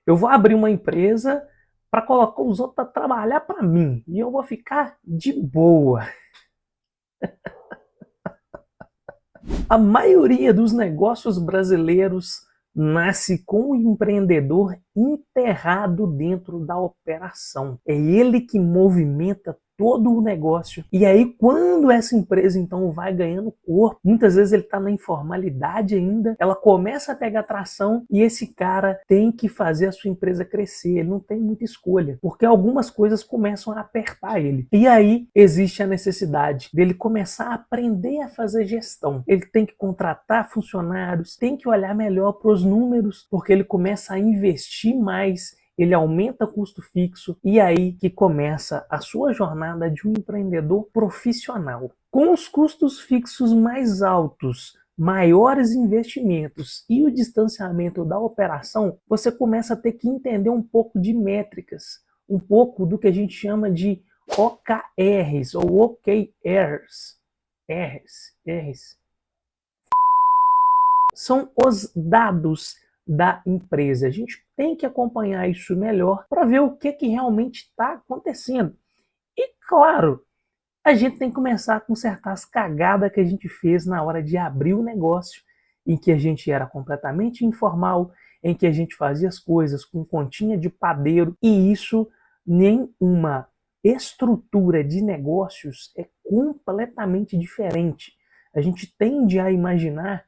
Eu vou abrir uma empresa para colocar os outros para trabalhar para mim e eu vou ficar de boa. A maioria dos negócios brasileiros nasce com o empreendedor enterrado dentro da operação. É ele que movimenta todo o negócio. E aí, quando essa empresa então vai ganhando corpo, muitas vezes ele está na informalidade ainda, ela começa a pegar tração e esse cara tem que fazer a sua empresa crescer. Ele não tem muita escolha, porque algumas coisas começam a apertar ele. E aí existe a necessidade dele começar a aprender a fazer gestão. Ele tem que contratar funcionários, tem que olhar melhor para os números, porque ele começa a investir mais, ele aumenta custo fixo e aí que começa a sua jornada de um empreendedor profissional. Com os custos fixos mais altos, maiores investimentos e o distanciamento da operação, você começa a ter que entender um pouco de métricas, um pouco do que a gente chama de OKRs ou OKRs. R's. São os dados da empresa. A gente tem que acompanhar isso melhor para ver o que realmente está acontecendo. E claro, a gente tem que começar a consertar as cagadas que a gente fez na hora de abrir o negócio, em que a gente era completamente informal, em que a gente fazia as coisas com continha de padeiro, e isso nem uma estrutura de negócios é completamente diferente. A gente tende a imaginar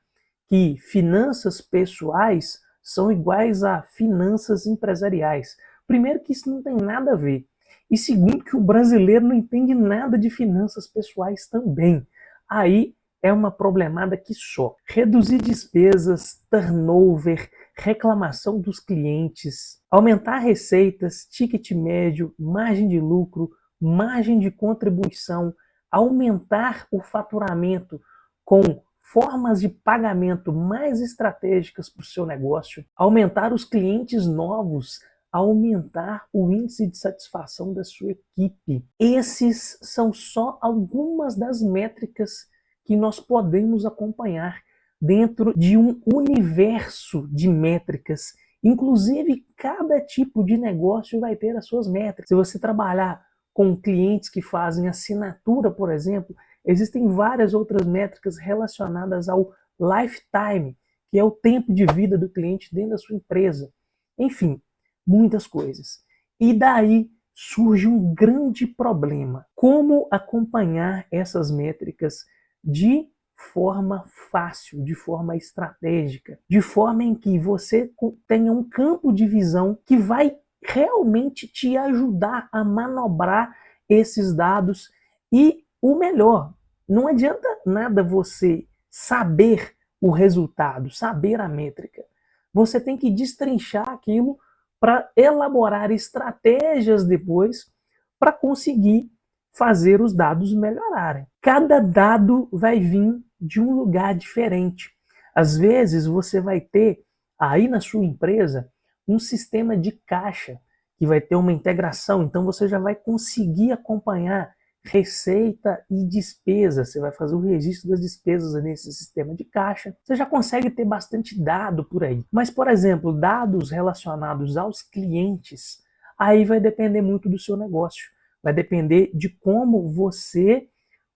que finanças pessoais são iguais a finanças empresariais. Primeiro que isso não tem nada a ver. E segundo que o brasileiro não entende nada de finanças pessoais também. Aí é uma problemada que só. Reduzir despesas, turnover, reclamação dos clientes, aumentar receitas, ticket médio, margem de lucro, margem de contribuição, aumentar o faturamento com formas de pagamento mais estratégicas para o seu negócio, aumentar os clientes novos, aumentar o índice de satisfação da sua equipe. Esses são só algumas das métricas que nós podemos acompanhar dentro de um universo de métricas. Inclusive, cada tipo de negócio vai ter as suas métricas. Se você trabalhar com clientes que fazem assinatura, por exemplo, existem várias outras métricas relacionadas ao lifetime, que é o tempo de vida do cliente dentro da sua empresa. Enfim, muitas coisas. E daí surge um grande problema. Como acompanhar essas métricas de forma fácil, de forma estratégica, de forma em que você tenha um campo de visão que vai realmente te ajudar a manobrar esses dados e o melhor, não adianta nada você saber o resultado, saber a métrica. Você tem que destrinchar aquilo para elaborar estratégias depois para conseguir fazer os dados melhorarem. Cada dado vai vir de um lugar diferente. Às vezes você vai ter aí na sua empresa um sistema de caixa que vai ter uma integração, então você já vai conseguir acompanhar receita e despesa. Você vai fazer o registro das despesas nesse sistema de caixa. Você já consegue ter bastante dado por aí. Mas, por exemplo, dados relacionados aos clientes, aí vai depender muito do seu negócio. Vai depender de como você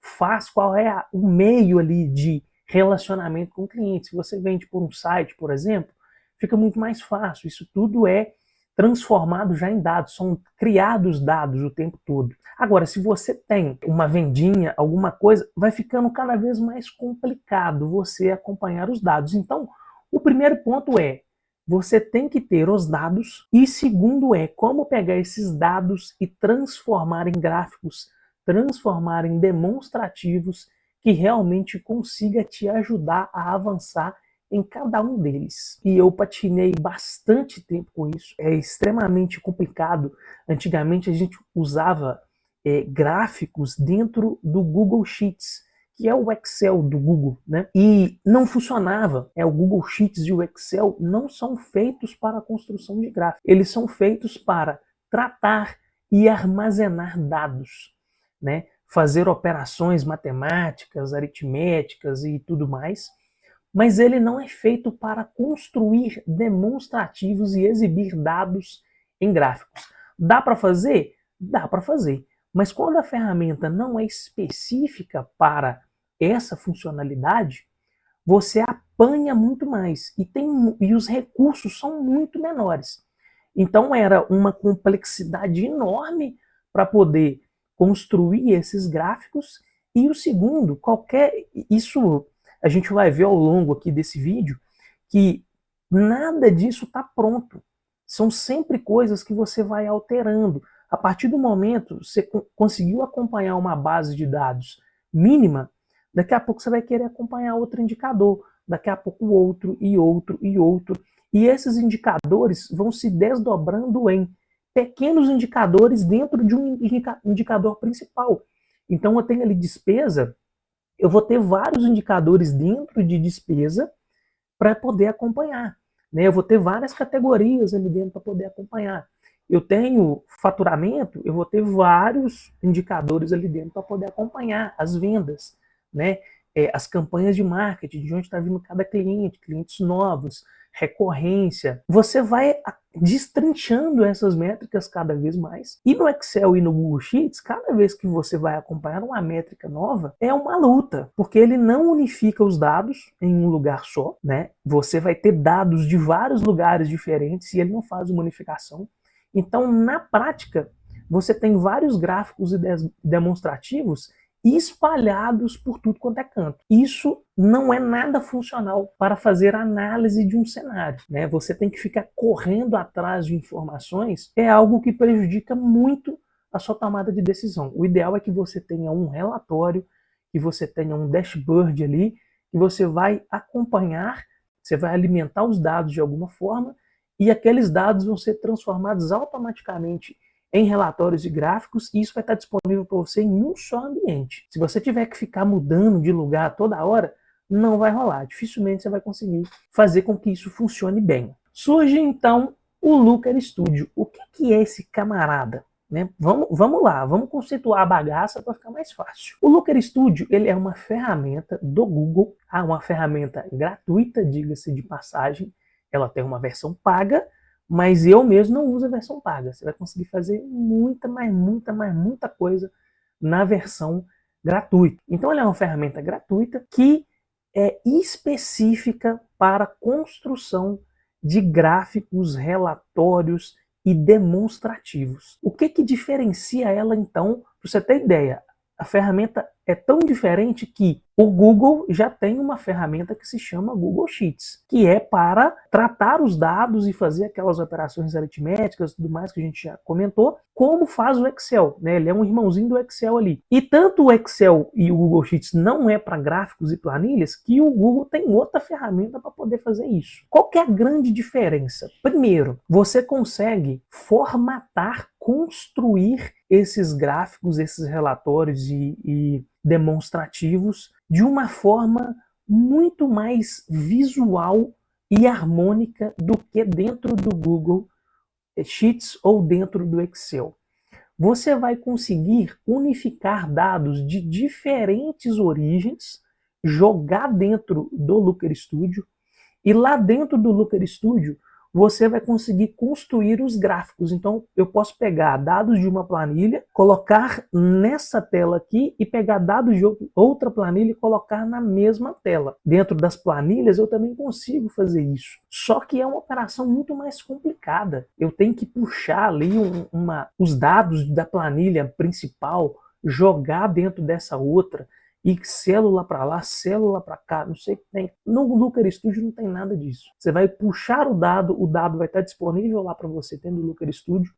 faz, qual é o meio ali de relacionamento com o cliente. Se você vende por um site, por exemplo, fica muito mais fácil. Isso tudo é transformado já em dados, são criados dados o tempo todo. Agora, se você tem uma vendinha, alguma coisa, vai ficando cada vez mais complicado você acompanhar os dados. Então, o primeiro ponto é, você tem que ter os dados, e segundo é, como pegar esses dados e transformar em gráficos, transformar em demonstrativos que realmente consiga te ajudar a avançar em cada um deles. E eu patinei bastante tempo com isso. É extremamente complicado. Antigamente a gente usava gráficos dentro do Google Sheets, que é o Excel do Google, né? E não funcionava. O Google Sheets e o Excel não são feitos para a construção de gráficos. Eles são feitos para tratar e armazenar dados, né? Fazer operações matemáticas, aritméticas e tudo mais, mas ele não é feito para construir demonstrativos e exibir dados em gráficos. Dá para fazer? Dá para fazer. Mas quando a ferramenta não é específica para essa funcionalidade, você apanha muito mais e os recursos são muito menores. Então era uma complexidade enorme para poder construir esses gráficos. E o segundo, isso a gente vai ver ao longo aqui desse vídeo, que nada disso está pronto. São sempre coisas que você vai alterando. A partir do momento que você conseguiu acompanhar uma base de dados mínima, daqui a pouco você vai querer acompanhar outro indicador, daqui a pouco outro e outro e outro. E esses indicadores vão se desdobrando em pequenos indicadores dentro de um indicador principal. Então eu tenho ali despesa, eu vou ter vários indicadores dentro de despesa para poder acompanhar. Né? Eu vou ter várias categorias ali dentro para poder acompanhar. Eu tenho faturamento, eu vou ter vários indicadores ali dentro para poder acompanhar as vendas, né? As campanhas de marketing, de onde está vindo cada cliente, clientes novos, recorrência. Você vai destrinchando essas métricas cada vez mais. E no Excel e no Google Sheets, cada vez que você vai acompanhar uma métrica nova, é uma luta, porque ele não unifica os dados em um lugar só, né? Você vai ter dados de vários lugares diferentes e ele não faz uma unificação. Então, na prática, você tem vários gráficos e demonstrativos espalhados por tudo quanto é canto. Isso não é nada funcional para fazer análise de um cenário, né? Você tem que ficar correndo atrás de informações, é algo que prejudica muito a sua tomada de decisão. O ideal é que você tenha um relatório, que você tenha um dashboard ali, que você vai acompanhar, você vai alimentar os dados de alguma forma, e aqueles dados vão ser transformados automaticamente em relatórios e gráficos, e isso vai estar disponível para você em um só ambiente. Se você tiver que ficar mudando de lugar toda hora, não vai rolar. Dificilmente você vai conseguir fazer com que isso funcione bem. Surge então o Looker Studio. O que é esse camarada? Né? Vamos lá, vamos conceituar a bagaça para ficar mais fácil. O Looker Studio ele é uma ferramenta do Google, uma ferramenta gratuita, diga-se de passagem. Ela tem uma versão paga, mas eu mesmo não uso a versão paga. Você vai conseguir fazer muita coisa na versão gratuita. Então ela é uma ferramenta gratuita que é específica para construção de gráficos, relatórios e demonstrativos. O que diferencia ela então? Para você ter ideia, a ferramenta é tão diferente que o Google já tem uma ferramenta que se chama Google Sheets, que é para tratar os dados e fazer aquelas operações aritméticas e tudo mais que a gente já comentou, como faz o Excel, né? Ele é um irmãozinho do Excel ali. E tanto o Excel e o Google Sheets não é para gráficos e planilhas, que o Google tem outra ferramenta para poder fazer isso. Qual que é a grande diferença? Primeiro, você consegue formatar, construir esses gráficos, esses relatórios e demonstrativos de uma forma muito mais visual e harmônica do que dentro do Google Sheets ou dentro do Excel. Você vai conseguir unificar dados de diferentes origens, jogar dentro do Looker Studio, e lá dentro do Looker Studio você vai conseguir construir os gráficos. Então eu posso pegar dados de uma planilha, colocar nessa tela aqui e pegar dados de outra planilha e colocar na mesma tela. Dentro das planilhas eu também consigo fazer isso. Só que é uma operação muito mais complicada. Eu tenho que puxar ali os dados da planilha principal, jogar dentro dessa outra, e célula para lá, célula para cá, não sei o que tem. No Looker Studio não tem nada disso. Você vai puxar o dado vai estar disponível lá para você dentro do Looker Studio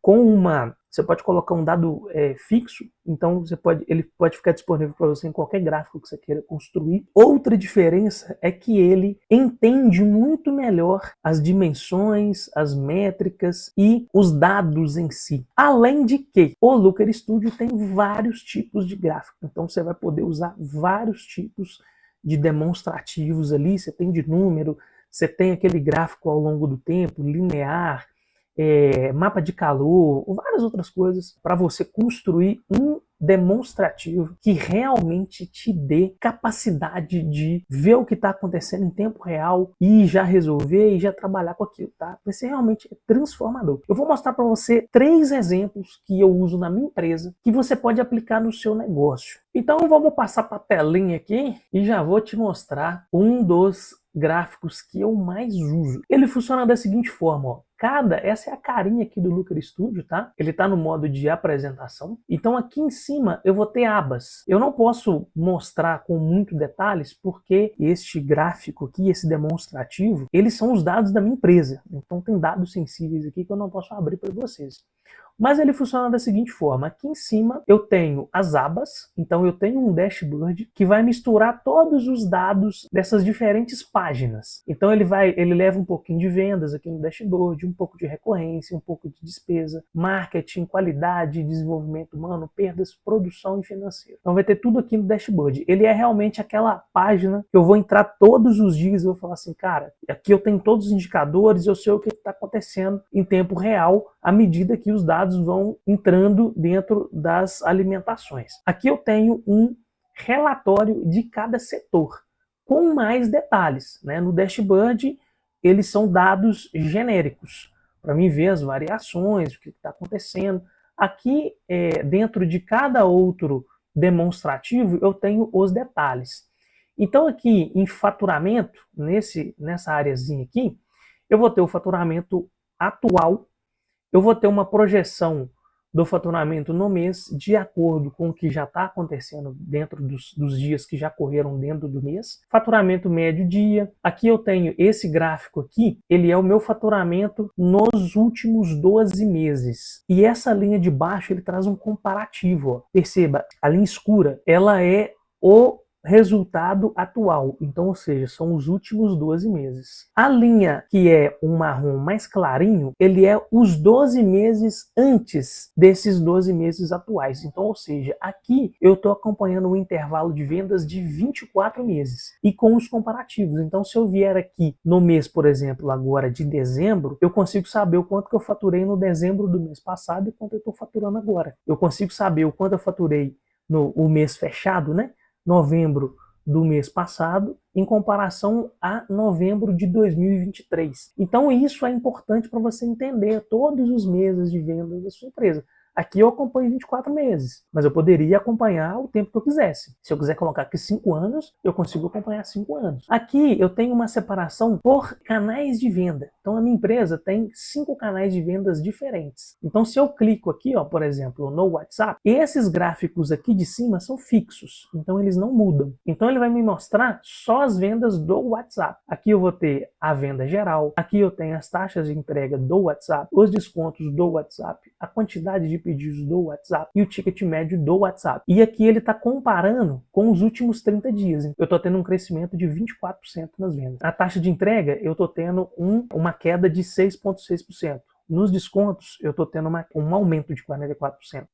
você pode colocar um dado fixo, então ele pode ficar disponível para você em qualquer gráfico que você queira construir. Outra diferença é que ele entende muito melhor as dimensões, as métricas e os dados em si. Além de que o Looker Studio tem vários tipos de gráfico, então você vai poder usar vários tipos de demonstrativos ali. Você tem de número, você tem aquele gráfico ao longo do tempo, linear, mapa de calor, várias outras coisas para você construir um demonstrativo que realmente te dê capacidade de ver o que está acontecendo em tempo real e já resolver e já trabalhar com aquilo, tá? Vai ser realmente transformador. Eu vou mostrar para você 3 exemplos que eu uso na minha empresa que você pode aplicar no seu negócio. Então vamos passar para a telinha aqui e já vou te mostrar um dos gráficos que eu mais uso. Ele funciona da seguinte forma, ó. Essa é a carinha aqui do Looker Studio, tá? Ele tá no modo de apresentação. Então aqui em cima eu vou ter abas. Eu não posso mostrar com muito detalhes porque este gráfico aqui, esse demonstrativo, eles são os dados da minha empresa. Então tem dados sensíveis aqui que eu não posso abrir para vocês. Mas ele funciona da seguinte forma, aqui em cima eu tenho as abas, então eu tenho um dashboard que vai misturar todos os dados dessas diferentes páginas. Então ele leva um pouquinho de vendas aqui no dashboard, um pouco de recorrência, um pouco de despesa, marketing, qualidade, desenvolvimento humano, perdas, produção e financeiro. Então vai ter tudo aqui no dashboard. Ele é realmente aquela página que eu vou entrar todos os dias e vou falar assim, cara, aqui eu tenho todos os indicadores, eu sei o que está acontecendo em tempo real, à medida que os dados vão entrando dentro das alimentações. Aqui eu tenho um relatório de cada setor, com mais detalhes, né? No dashboard, eles são dados genéricos, para mim ver as variações, o que está acontecendo. Aqui, dentro de cada outro demonstrativo, eu tenho os detalhes. Então aqui em faturamento, nessa areazinha aqui, eu vou ter o faturamento atual, eu vou ter uma projeção do faturamento no mês de acordo com o que já está acontecendo dentro dos dias que já correram dentro do mês. Faturamento médio dia. Aqui eu tenho esse gráfico aqui, ele é o meu faturamento nos últimos 12 meses. E essa linha de baixo ele traz um comparativo. Ó. Perceba, a linha escura, ela é o resultado atual, então, ou seja, são os últimos 12 meses. A linha que é um marrom mais clarinho, ele é os 12 meses antes desses 12 meses atuais. Então, ou seja, aqui eu estou acompanhando um intervalo de vendas de 24 meses e com os comparativos. Então, se eu vier aqui no mês, por exemplo, agora de dezembro, eu consigo saber o quanto que eu faturei no dezembro do mês passado e quanto eu estou faturando agora. Eu consigo saber o quanto eu faturei no mês fechado, né? Novembro do mês passado, em comparação a novembro de 2023. Então isso é importante para você entender todos os meses de vendas da sua empresa. Aqui eu acompanho 24 meses, mas eu poderia acompanhar o tempo que eu quisesse. Se eu quiser colocar aqui 5 anos, eu consigo acompanhar 5 anos. Aqui eu tenho uma separação por canais de venda. Então a minha empresa tem 5 canais de vendas diferentes. Então se eu clico aqui, ó, por exemplo, no WhatsApp, esses gráficos aqui de cima são fixos, então eles não mudam. Então ele vai me mostrar só as vendas do WhatsApp. Aqui eu vou ter a venda geral, aqui eu tenho as taxas de entrega do WhatsApp, os descontos do WhatsApp, a quantidade de pedidos do WhatsApp e o ticket médio do WhatsApp. E aqui ele está comparando com os últimos 30 dias. Eu estou tendo um crescimento de 24% nas vendas. A taxa de entrega, eu estou tendo uma queda de 6,6%. Nos descontos, eu estou tendo um aumento de 44%.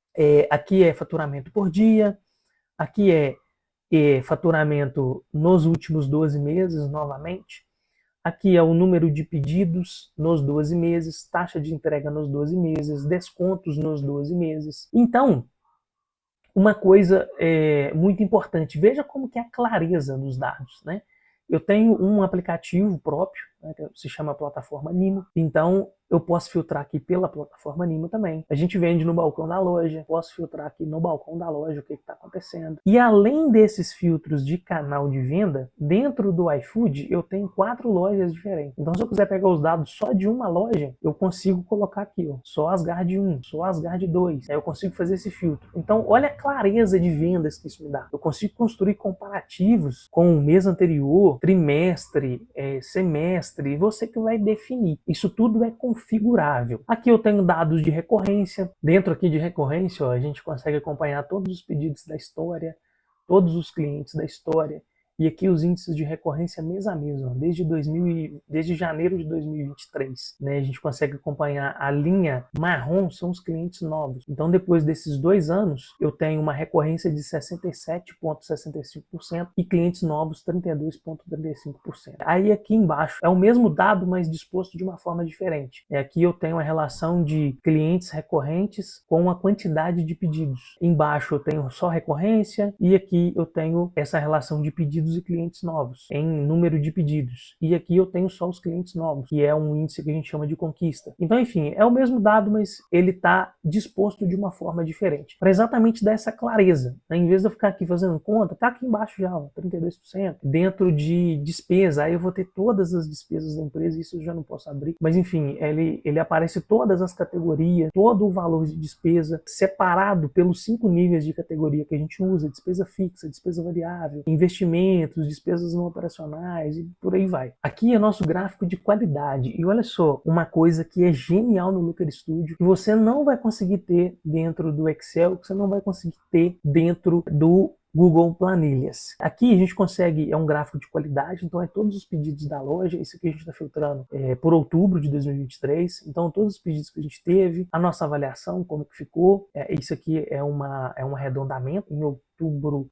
Aqui é faturamento por dia, aqui é faturamento nos últimos 12 meses, novamente. Aqui é o número de pedidos nos 12 meses, taxa de entrega nos 12 meses, descontos nos 12 meses. Então, uma coisa muito importante, veja como que é a clareza dos dados, né? Eu tenho um aplicativo próprio, né, que se chama Plataforma Nimo, então eu posso filtrar aqui pela Plataforma Nimo também. A gente vende no balcão da loja, posso filtrar aqui no balcão da loja o que está acontecendo. E além desses filtros de canal de venda, dentro do iFood eu tenho 4 lojas diferentes. Então se eu quiser pegar os dados só de uma loja, eu consigo colocar aqui, ó, só Asgard 1, só Asgard 2. Aí eu consigo fazer esse filtro. Então olha a clareza de vendas que isso me dá. Eu consigo construir comparativos com o mês anterior, trimestre, semestre, e você que vai definir. Isso tudo é configurável. Aqui eu tenho dados de recorrência. Dentro aqui de recorrência, ó, a gente consegue acompanhar todos os pedidos da história, todos os clientes da história. E aqui os índices de recorrência mês a mês, ó, desde janeiro de 2023, né? A gente consegue acompanhar a linha marrom, são os clientes novos. Então, depois desses 2 anos, eu tenho uma recorrência de 67,65% e clientes novos 32,35%. Aí aqui embaixo é o mesmo dado, mas disposto de uma forma diferente. Aqui eu tenho a relação de clientes recorrentes com a quantidade de pedidos. Embaixo eu tenho só recorrência e aqui eu tenho essa relação de pedidos e clientes novos em número de pedidos. E aqui eu tenho só os clientes novos, que é um índice que a gente chama de conquista. Então, enfim, é o mesmo dado, mas ele está disposto de uma forma diferente, para exatamente dar essa clareza, né? Em vez de eu ficar aqui fazendo conta, tá aqui embaixo já, ó, 32%. Dentro de despesa, aí eu vou ter todas as despesas da empresa, isso eu já não posso abrir. Mas, enfim, ele aparece todas as categorias, todo o valor de despesa, separado pelos 5 níveis de categoria que a gente usa: despesa fixa, despesa variável, investimentos, despesas não operacionais e por aí vai. Aqui é nosso gráfico de qualidade. E olha só, uma coisa que é genial no Looker Studio, que você não vai conseguir ter dentro do Excel, que você não vai conseguir ter dentro do Google Planilhas. Aqui a gente consegue, é um gráfico de qualidade, então é todos os pedidos da loja. Isso aqui a gente está filtrando por outubro de 2023, então todos os pedidos que a gente teve, a nossa avaliação, como que ficou. Isso aqui é um arredondamento. Em outubro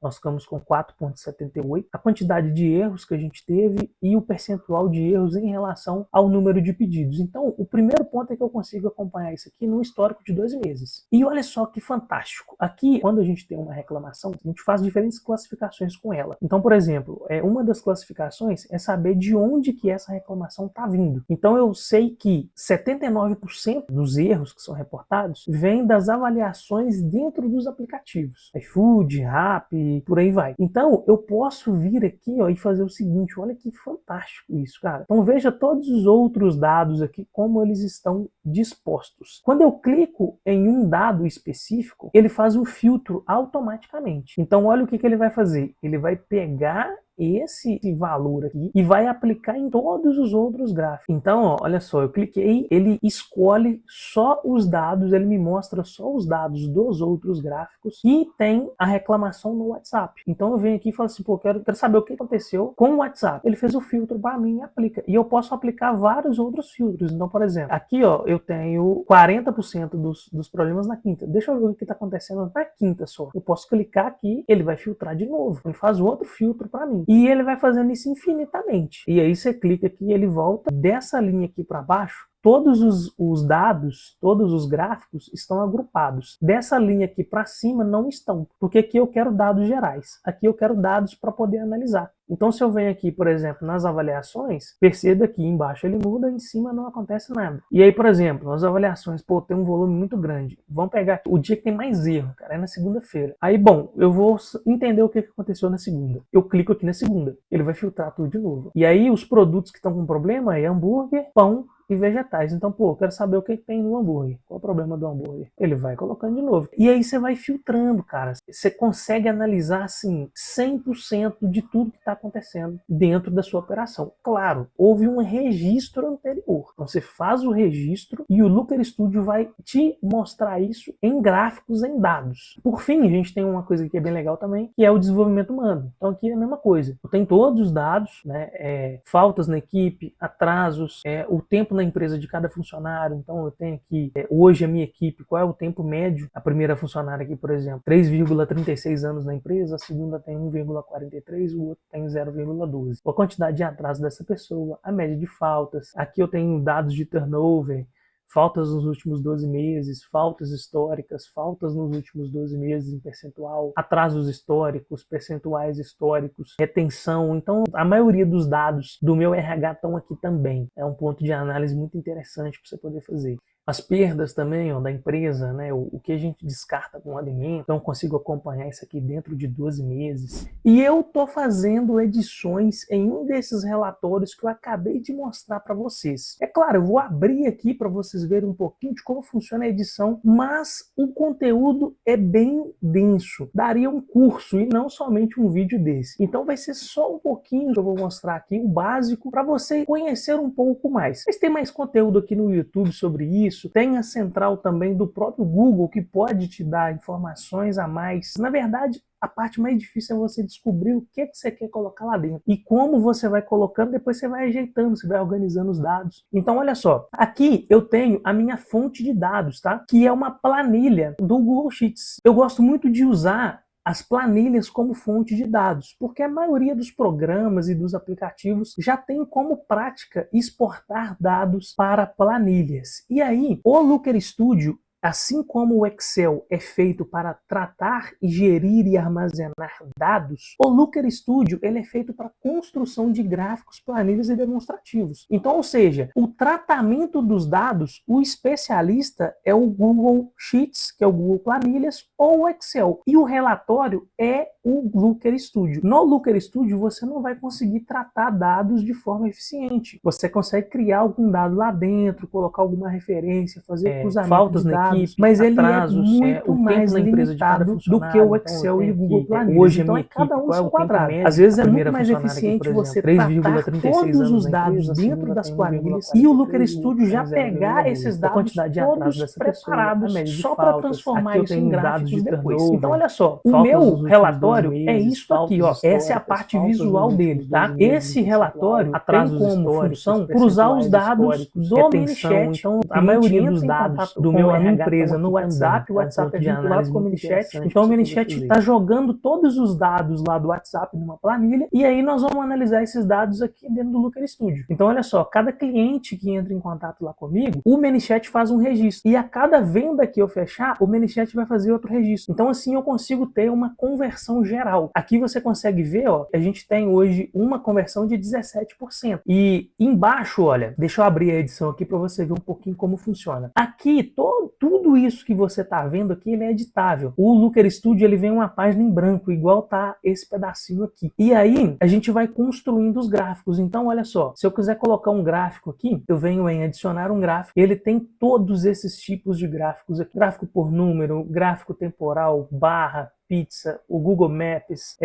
nós ficamos com 4,78, a quantidade de erros que a gente teve e o percentual de erros em relação ao número de pedidos. Então o primeiro ponto é que eu consigo acompanhar isso aqui no histórico de 2 meses. E olha só que fantástico, aqui quando a gente tem uma reclamação, a gente faz diferentes classificações com ela. Então, por exemplo, uma das classificações é saber de onde que essa reclamação está vindo. Então eu sei que 79% dos erros que são reportados vêm das avaliações dentro dos aplicativos, iFood, Rappi, por aí vai. Então eu posso vir aqui, ó, e fazer o seguinte: olha que fantástico isso, cara. Então veja todos os outros dados aqui, como eles estão dispostos. Quando eu clico em um dado específico, ele faz um filtro automaticamente. Então olha o que ele vai fazer. Ele vai pegar esse valor aqui e vai aplicar em todos os outros gráficos. Então, ó, olha só, eu cliquei, ele escolhe só os dados, ele me mostra só os dados dos outros gráficos e tem a reclamação no WhatsApp. Então eu venho aqui e falo assim: pô, quero saber o que aconteceu com o WhatsApp. Ele fez o filtro para mim e aplica. E eu posso aplicar vários outros filtros. Então, por exemplo, aqui, ó, eu tenho 40% dos problemas na quinta. Deixa eu ver o que está acontecendo na quinta só. Eu posso clicar aqui, ele vai filtrar de novo. Ele faz outro filtro para mim. E ele vai fazendo isso infinitamente. E aí você clica aqui e ele volta dessa linha aqui para baixo. Todos os dados, todos os gráficos estão agrupados. Dessa linha aqui para cima não estão, porque aqui eu quero dados gerais. Aqui eu quero dados para poder analisar. Então se eu venho aqui, por exemplo, nas avaliações, perceba que embaixo ele muda, em cima não acontece nada. E aí, por exemplo, nas avaliações, pô, tem um volume muito grande. Vamos pegar o dia que tem mais erro, cara, é na segunda-feira. Aí, bom, eu vou entender o que aconteceu na segunda. Eu clico aqui na segunda, ele vai filtrar tudo de novo. E aí os produtos que estão com problema é hambúrguer, pão e vegetais. Então, pô, eu quero saber o que tem no hambúrguer. Qual é o problema do hambúrguer? Ele vai colocando de novo. E aí você vai filtrando, cara. Você consegue analisar, assim, 100% de tudo que está acontecendo dentro da sua operação. Claro, houve um registro anterior. Então, você faz o registro e o Looker Studio vai te mostrar isso em gráficos, em dados. Por fim, a gente tem uma coisa que é bem legal também, que é o desenvolvimento humano. Então, aqui é a mesma coisa. Eu tenho todos os dados, né? Faltas na equipe, atrasos, o tempo na empresa de cada funcionário. Então eu tenho aqui, hoje a minha equipe, qual é o tempo médio. A primeira funcionária aqui, por exemplo, 3,36 anos na empresa, a segunda tem 1,43, o outro tem 0,12. A quantidade de atraso dessa pessoa, a média de faltas. Aqui eu tenho dados de turnover, faltas nos últimos 12 meses, faltas históricas, faltas nos últimos 12 meses em percentual, atrasos históricos, percentuais históricos, retenção. Então, a maioria dos dados do meu RH estão aqui também. É um ponto de análise muito interessante para você poder fazer. As perdas também, ó, da empresa, né? O que a gente descarta com o alimento. Então, consigo acompanhar isso aqui dentro de 12 meses. E eu tô fazendo edições em um desses relatórios que eu acabei de mostrar para vocês. É claro, eu vou abrir aqui para vocês verem um pouquinho de como funciona a edição, mas o conteúdo é bem denso. Daria um curso e não somente um vídeo desse. Então, vai ser só um pouquinho que eu vou mostrar aqui, o básico, para você conhecer um pouco mais. Mas tem mais conteúdo aqui no YouTube sobre isso, isso. Tem a central também do próprio Google, que pode te dar informações a mais. Na verdade, a parte mais difícil é você descobrir o que você quer colocar lá dentro. E como você vai colocando, depois você vai ajeitando, você vai organizando os dados. Então, olha só. Aqui eu tenho a minha fonte de dados, tá? Que é uma planilha do Google Sheets. Eu gosto muito de usar as planilhas como fonte de dados, porque a maioria dos programas e dos aplicativos já tem como prática exportar dados para planilhas. E aí, o Looker Studio, assim como o Excel é feito para tratar, gerir e armazenar dados, o Looker Studio ele é feito para construção de gráficos, planilhas e demonstrativos. Então, ou seja, o tratamento dos dados, o especialista é o Google Sheets, que é o Google Planilhas, ou o Excel. E o relatório é o Looker Studio. No Looker Studio, você não vai conseguir tratar dados de forma eficiente. Você consegue criar algum dado lá dentro, colocar alguma referência, fazer cruzamento de dados, mas ele é muito mais limitado do que o Excel e o Google Planilhas. Hoje, então, é cada um seu quadrado. Às vezes é muito mais eficiente você tratar todos os dados dentro das planilhas e o Looker Studio já pegar esses dados todos preparados só para transformar isso em gráficos depois. Então, olha só, o meu relatório é isso aqui, ó. Essa é a parte visual dele, tá? Esse relatório tem como função cruzar os dados do ManyChat. Então, a maioria dos dados do meu empresa no WhatsApp, o WhatsApp é vinculado com o ManyChat. Então, o ManyChat está jogando todos os dados lá do WhatsApp numa planilha e aí nós vamos analisar esses dados aqui dentro do Looker Studio. Então, olha só, cada cliente que entra em contato lá comigo, o ManyChat faz um registro. E a cada venda que eu fechar, o ManyChat vai fazer outro registro. Então, assim, eu consigo ter uma conversão geral. Aqui você consegue ver, ó, a gente tem hoje uma conversão de 17%. E embaixo, olha, deixa eu abrir a edição aqui para você ver um pouquinho como funciona. Aqui, tudo isso que você está vendo aqui, ele é editável. O Looker Studio, ele vem uma página em branco, igual tá esse pedacinho aqui. E aí, a gente vai construindo os gráficos. Então, olha só, se eu quiser colocar um gráfico aqui, eu venho em adicionar um gráfico. Ele tem todos esses tipos de gráficos aqui. Gráfico por número, gráfico temporal, barra, pizza, o Google Maps,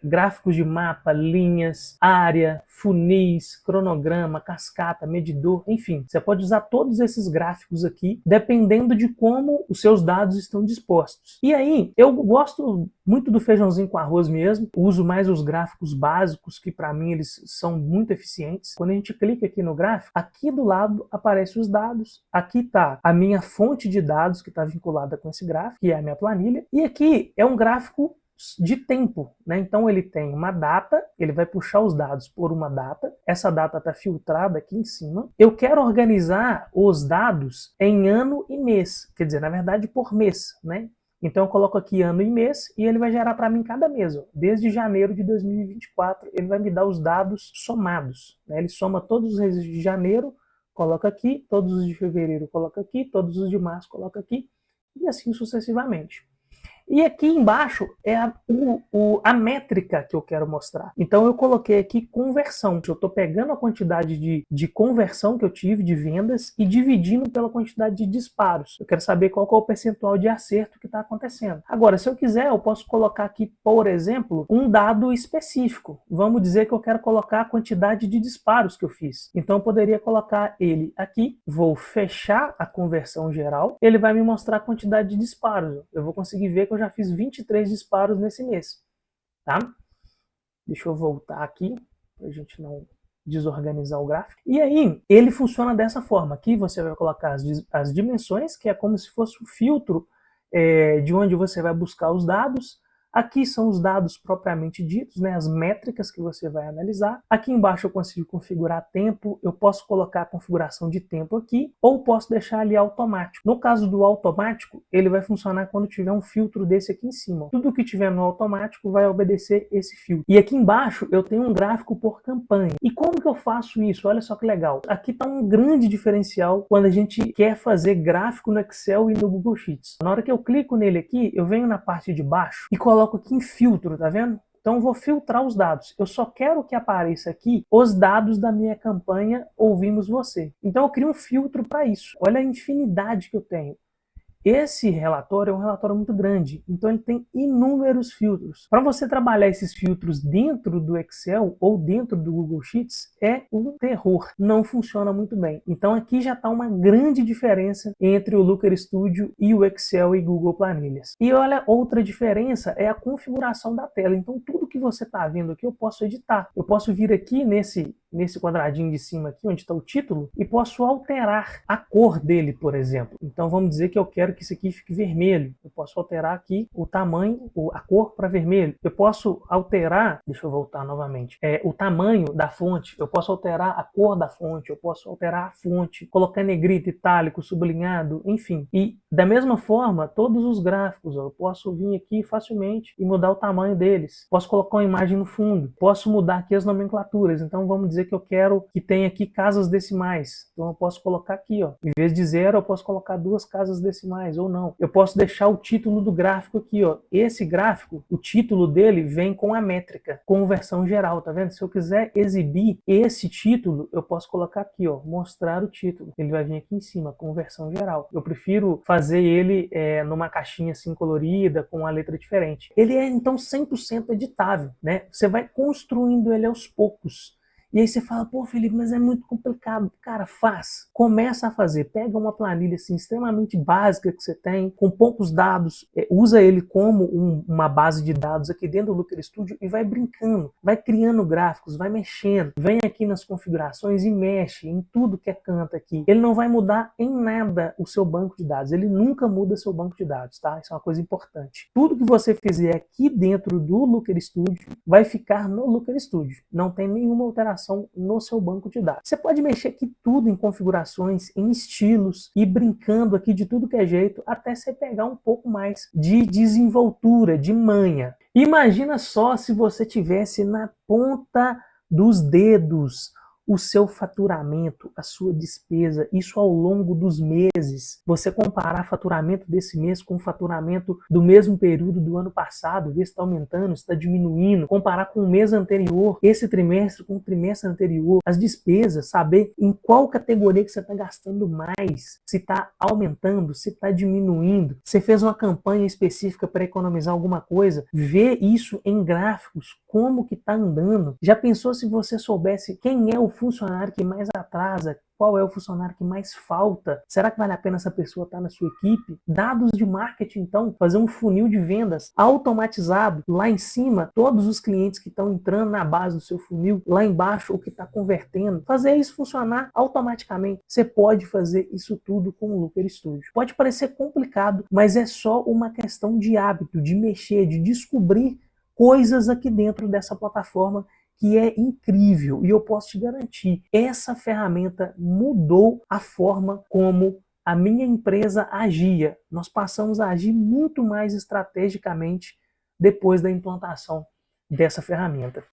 gráficos de mapa, linhas, área, funis, cronograma, cascata, medidor, enfim. Você pode usar todos esses gráficos aqui, dependendo de como os seus dados estão dispostos. E aí, eu gosto muito do feijãozinho com arroz mesmo, uso mais os gráficos básicos, que para mim eles são muito eficientes. Quando a gente clica aqui no gráfico, aqui do lado aparecem os dados, aqui está a minha fonte de dados que está vinculada com esse gráfico, que é a minha planilha, e aqui é um gráfico de tempo, né? Então ele tem uma data, ele vai puxar os dados por uma data, essa data está filtrada aqui em cima. Eu quero organizar os dados em ano e mês, quer dizer, na verdade por mês, né? Então eu coloco aqui ano e mês e ele vai gerar para mim cada mês, ó. Desde janeiro de 2024 ele vai me dar os dados somados, né? Ele soma todos os meses de janeiro, coloca aqui, todos os de fevereiro coloca aqui, todos os de março coloca aqui e assim sucessivamente. E aqui embaixo é a métrica que eu quero mostrar. Então eu coloquei aqui conversão. Eu estou pegando a quantidade de conversão que eu tive, de vendas, e dividindo pela quantidade de disparos. Eu quero saber qual que é o percentual de acerto que está acontecendo. Agora, se eu quiser, eu posso colocar aqui, por exemplo, um dado específico. Vamos dizer que eu quero colocar a quantidade de disparos que eu fiz. Então eu poderia colocar ele aqui, vou fechar a conversão geral, ele vai me mostrar a quantidade de disparos. Eu vou conseguir ver que eu já fiz 23 disparos nesse mês, tá? Deixa eu voltar aqui, para a gente não desorganizar o gráfico. E aí, ele funciona dessa forma. Aqui você vai colocar as dimensões, que é como se fosse um filtro de onde você vai buscar os dados. Aqui são os dados propriamente ditos, né, as métricas que você vai analisar. Aqui embaixo eu consigo configurar tempo, eu posso colocar a configuração de tempo aqui, ou posso deixar ali automático. No caso do automático, ele vai funcionar quando tiver um filtro desse aqui em cima. Tudo que tiver no automático vai obedecer esse filtro. E aqui embaixo eu tenho um gráfico por campanha. E como que eu faço isso? Olha só que legal. Aqui está um grande diferencial quando a gente quer fazer gráfico no Excel e no Google Sheets. Na hora que eu clico nele aqui, eu venho na parte de baixo e coloco aqui em filtro, tá vendo? Então eu vou filtrar os dados. Eu só quero que apareça aqui os dados da minha campanha Ouvimos Você. Então eu crio um filtro para isso. Olha a infinidade que eu tenho. Esse relatório é um relatório muito grande, então ele tem inúmeros filtros. Para você trabalhar esses filtros dentro do Excel ou dentro do Google Sheets é um terror, não funciona muito bem. Então aqui já está uma grande diferença entre o Looker Studio e o Excel e Google Planilhas. E olha, outra diferença é a configuração da tela. Então tudo que você está vendo aqui eu posso editar. Eu posso vir aqui nesse quadradinho de cima aqui, onde está o título, e posso alterar a cor dele, por exemplo. Então vamos dizer que eu quero que isso aqui fique vermelho. Eu posso alterar aqui o tamanho, a cor para vermelho. Eu posso alterar, deixa eu voltar novamente, o tamanho da fonte. Eu posso alterar a cor da fonte, eu posso alterar a fonte, colocar negrito, itálico, sublinhado, enfim. E da mesma forma, todos os gráficos, eu posso vir aqui facilmente e mudar o tamanho deles. Posso colocar uma imagem no fundo. Posso mudar aqui as nomenclaturas. Então vamos dizer que eu quero que tenha aqui casas decimais. Então eu posso colocar aqui, ó, em vez de 0, eu posso colocar 2 casas decimais ou não. Eu posso deixar o título do gráfico aqui, ó. Esse gráfico, o título dele vem com a métrica, conversão geral, tá vendo? Se eu quiser exibir esse título, eu posso colocar aqui, ó, mostrar o título. Ele vai vir aqui em cima, conversão geral. Eu prefiro fazer ele numa caixinha assim colorida, com uma letra diferente. Ele é então 100% editável, né? Você vai construindo ele aos poucos. E aí você fala, pô, Felipe, mas é muito complicado. Cara, faz. Começa a fazer. Pega uma planilha assim, extremamente básica que você tem, com poucos dados, usa ele como uma base de dados aqui dentro do Looker Studio e vai brincando, vai criando gráficos, vai mexendo. Vem aqui nas configurações e mexe em tudo que é canto aqui. Ele não vai mudar em nada o seu banco de dados. Ele nunca muda seu banco de dados, tá? Isso é uma coisa importante. Tudo que você fizer aqui dentro do Looker Studio vai ficar no Looker Studio. Não tem nenhuma alteração no seu banco de dados. Você pode mexer aqui tudo em configurações, em estilos e brincando aqui de tudo que é jeito até você pegar um pouco mais de desenvoltura, de manha. Imagina só se você tivesse na ponta dos dedos o seu faturamento, a sua despesa, isso ao longo dos meses. Você comparar faturamento desse mês com o faturamento do mesmo período do ano passado, ver se está aumentando, se está diminuindo, comparar com o mês anterior, esse trimestre com o trimestre anterior, as despesas, saber em qual categoria que você está gastando mais, se está aumentando, se está diminuindo, você fez uma campanha específica para economizar alguma coisa, ver isso em gráficos, como que está andando. Já pensou se você soubesse quem é o funcionário que mais atrasa, qual é o funcionário que mais falta? Será que vale a pena essa pessoa estar na sua equipe? Dados de marketing, então, fazer um funil de vendas automatizado. Lá em cima, todos os clientes que estão entrando na base do seu funil. Lá embaixo, o que está convertendo. Fazer isso funcionar automaticamente. Você pode fazer isso tudo com o Looker Studio. Pode parecer complicado, mas é só uma questão de hábito, de mexer, de descobrir coisas aqui dentro dessa plataforma que é incrível. E eu posso te garantir, essa ferramenta mudou a forma como a minha empresa agia. Nós passamos a agir muito mais estrategicamente depois da implantação dessa ferramenta.